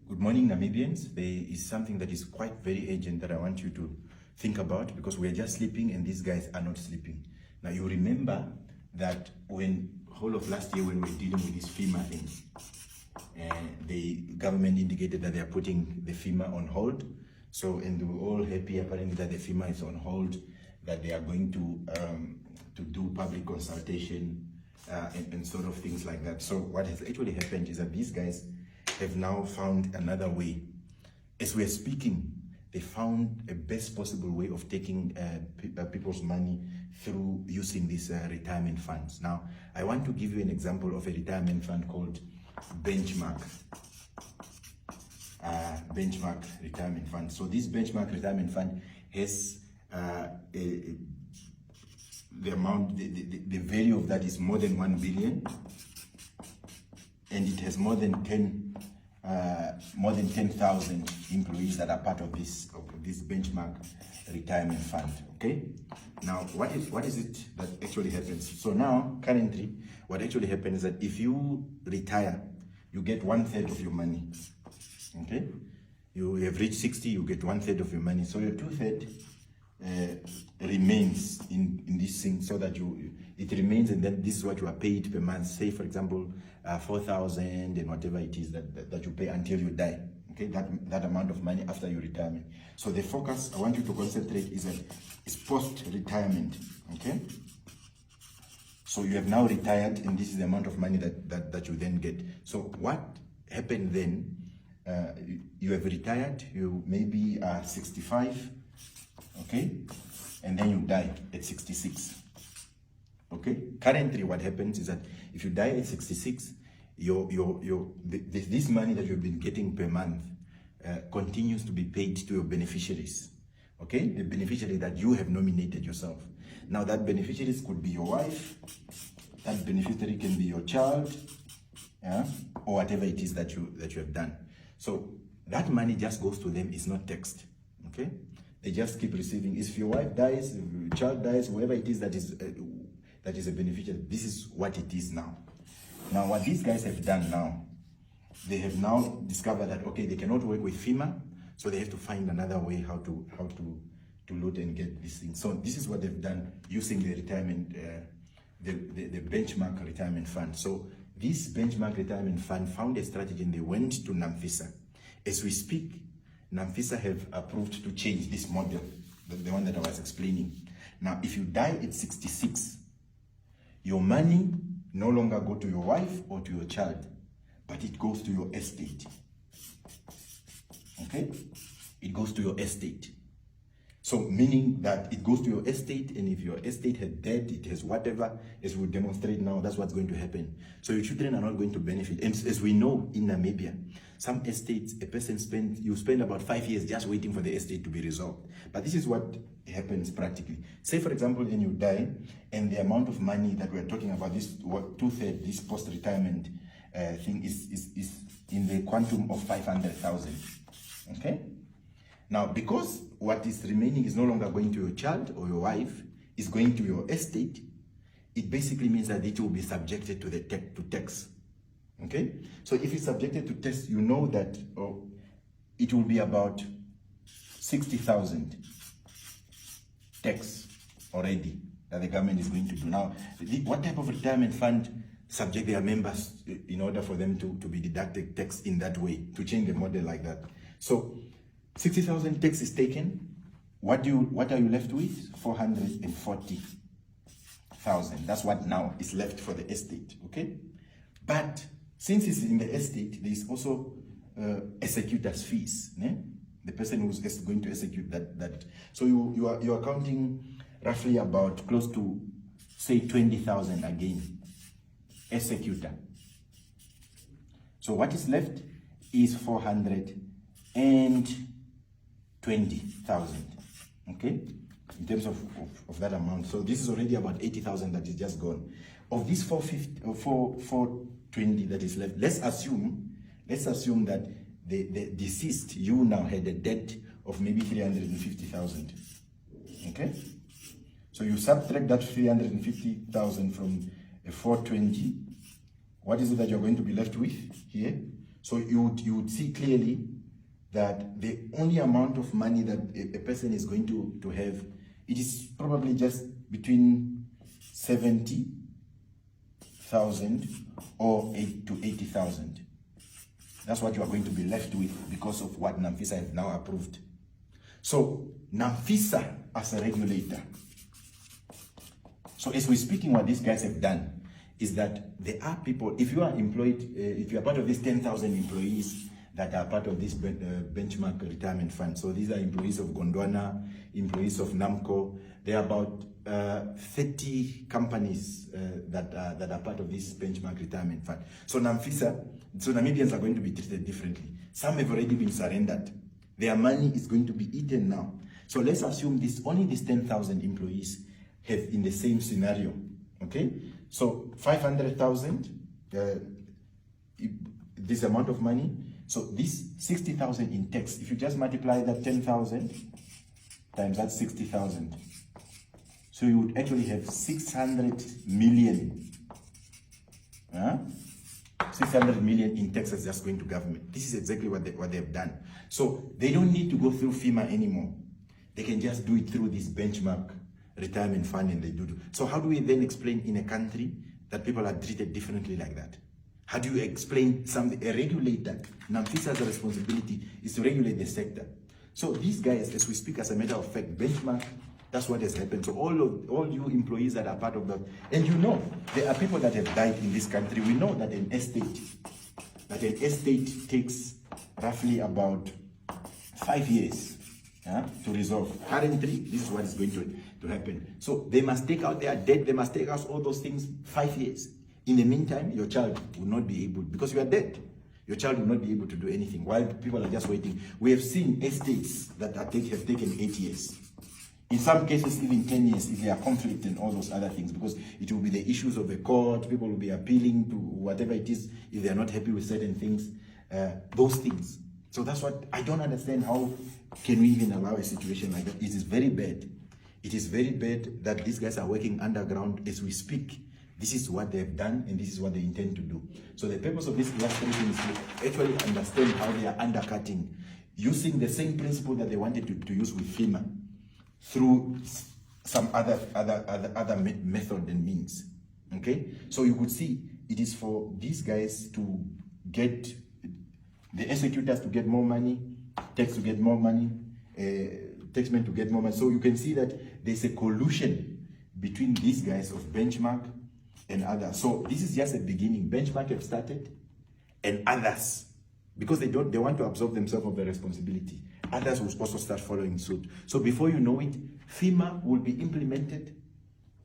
Good morning, Namibians. There is something that is quite very urgent that I want you to think about, because we're just sleeping and these guys are not sleeping. Now, you remember that when whole of last year when we were dealing with this FEMA thing, the government indicated that they are putting the FEMA on hold. So, and we were all happy apparently that the FEMA is on hold, that they are going to do public consultation and sort of things like that. So what has actually happened is that these guys have now found another way. As we're speaking, they found a best possible way of taking people's money through using these retirement funds. Now, I want to give you an example of a retirement fund called Benchmark. Benchmark Retirement Fund. So this Benchmark Retirement Fund has the amount, the value of that is more than 1 billion, and it has more than 10,000 employees that are part of this Benchmark Retirement Fund. Okay. Now, what is it that actually happens? So now, currently, what actually happens is that if you retire, you get 1/3 of your money. Okay. You have reached 60, you get 1/3 of your money. So your 2/3 remains in this thing, so that it remains, and then this is what you are paid per month. Say, for example, 4,000 and whatever it is that you pay until you die. Okay, that amount of money after your retirement. So the focus I want you to concentrate is post-retirement. Okay. So you have now retired, and this is the amount of money that you then get. So what happened then? You have retired. You maybe are 65. Okay, and then you die at 66. Okay, currently what happens is that if you die at 66, this money that you've been getting per month continues to be paid to your beneficiaries. Okay, the beneficiary that you have nominated yourself. Now that beneficiaries could be your wife, that beneficiary can be your child, yeah, or whatever it is that you have done. So that money just goes to them. It's not taxed. Okay. They just keep receiving. If your wife dies, if your child dies, whoever it is that is a beneficiary, this is what it is now. Now, what these guys have done now, they have now discovered that, okay, they cannot work with FEMA, so they have to find another way how to load and get this thing. So this is what they've done using the retirement, the Benchmark Retirement Fund. So this Benchmark Retirement Fund found a strategy, and they went to NAMFISA. As we speak, NAMFISA have approved to change this model, the one that I was explaining. Now, if you die at 66, your money no longer go to your wife or to your child, but it goes to your estate. Okay? It goes to your estate. So meaning that it goes to your estate, and if your estate has debt, it has whatever, as we'll demonstrate now, that's what's going to happen. So your children are not going to benefit. And as we know in Namibia, some estates, a person you spend about 5 years just waiting for the estate to be resolved. But this is what happens practically. Say, for example, when you die, and the amount of money that we're talking about, this 2/3, this post-retirement thing is in the quantum of 500,000. Okay? Now, because what is remaining is no longer going to your child or your wife, is going to your estate, it basically means that it will be subjected to tax. Okay? So if it's subjected to tax, you know that it will be about 60,000 tax already that the government is going to do. Now, what type of retirement fund subject their members in order for them to be deducted tax in that way, to change the model like that? So 60,000 tax is taken. What are you left with? 440,000. That's what now is left for the estate. Okay, but since it's in the estate, there is also executor's fees. The person who's going to execute that. So you are counting roughly about close to, say, 20,000 again. Executor. So what is left is 420,000, okay, in terms of that amount. So this is already about 80,000 that is just gone. Of this 420 that is left, let's assume that the deceased, you now had a debt of maybe 350,000. Okay, so you subtract that 350,000 from a 420. What is it that you're going to be left with here? So you would see clearly that the only amount of money that a person is going to have, it is probably just between 70,000 or 8 to 80,000. That's what you are going to be left with because of what NAMFISA have now approved. So NAMFISA as a regulator. So as we're speaking, what these guys have done is that there are people, if you are employed, if you are part of these 10,000 employees that are part of this benchmark retirement fund. So these are employees of Gondwana, employees of NAMCO. There are about 30 companies that are part of this benchmark retirement fund. So NAMFISA, so Namibians are going to be treated differently. Some have already been surrendered. Their money is going to be eaten now. So let's assume only these 10,000 employees have in the same scenario, okay? So 500,000, this amount of money. So this 60,000 in tax, if you just multiply that 10,000 times that 60,000, so you would actually have 600 million. 600 million in taxes just going to government. This is exactly what they have done. So they don't need to go through FEMA anymore. They can just do it through this benchmark retirement fund, and they do. So how do we then explain in a country that people are treated differently like that? How do you explain something? A regulator, NAMFISA's responsibility is to regulate the sector. So these guys, as we speak, as a matter of fact, benchmark, that's what has happened. So all you employees that are part of that, and you know, there are people that have died in this country. We know that an estate takes roughly about 5 years to resolve. Currently, this is what is going to happen. So they must take out their debt, they must take out all those things 5 years. In the meantime, your child will not be able, because you are dead, your child will not be able to do anything while people are just waiting. We have seen estates that have taken 8 years. In some cases, even 10 years, if there are conflict and all those other things, because it will be the issues of the court, people will be appealing to whatever it is, if they are not happy with certain things, those things. So that's what, I don't understand how can we even allow a situation like that. It is very bad. It is very bad that these guys are working underground as we speak. This is what they've done, and this is what they intend to do. So the purpose of this illustration is to actually understand how they are undercutting, using the same principle that they wanted to use with FEMA through some other method and means. Okay? So you could see it is for these guys to get, the executors to get more money, tax to get more money, taxmen to get more money. So you can see that there's a collusion between these guys of benchmark and others. So this is just a beginning. Benchmark have started, and others, because they want to absorb themselves of the responsibility, others will also start following suit. So before you know it, FEMA will be implemented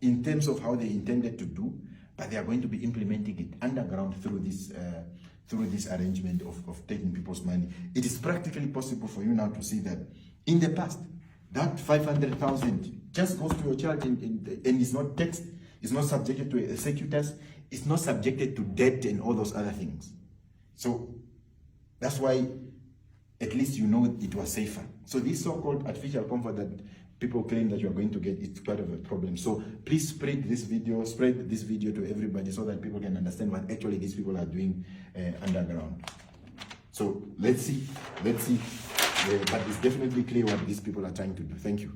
in terms of how they intended to do, but they are going to be implementing it underground through this arrangement of taking people's money. It is practically possible for you now to see that in the past, that 500,000 just goes to your child and is not taxed. It's not subjected to executors. It's not subjected to debt and all those other things. So that's why at least you know it was safer. So this so-called artificial comfort that people claim that you're going to get, it's quite of a problem. So please spread this video to everybody so that people can understand what actually these people are doing underground. So let's see. But it's definitely clear what these people are trying to do. Thank you.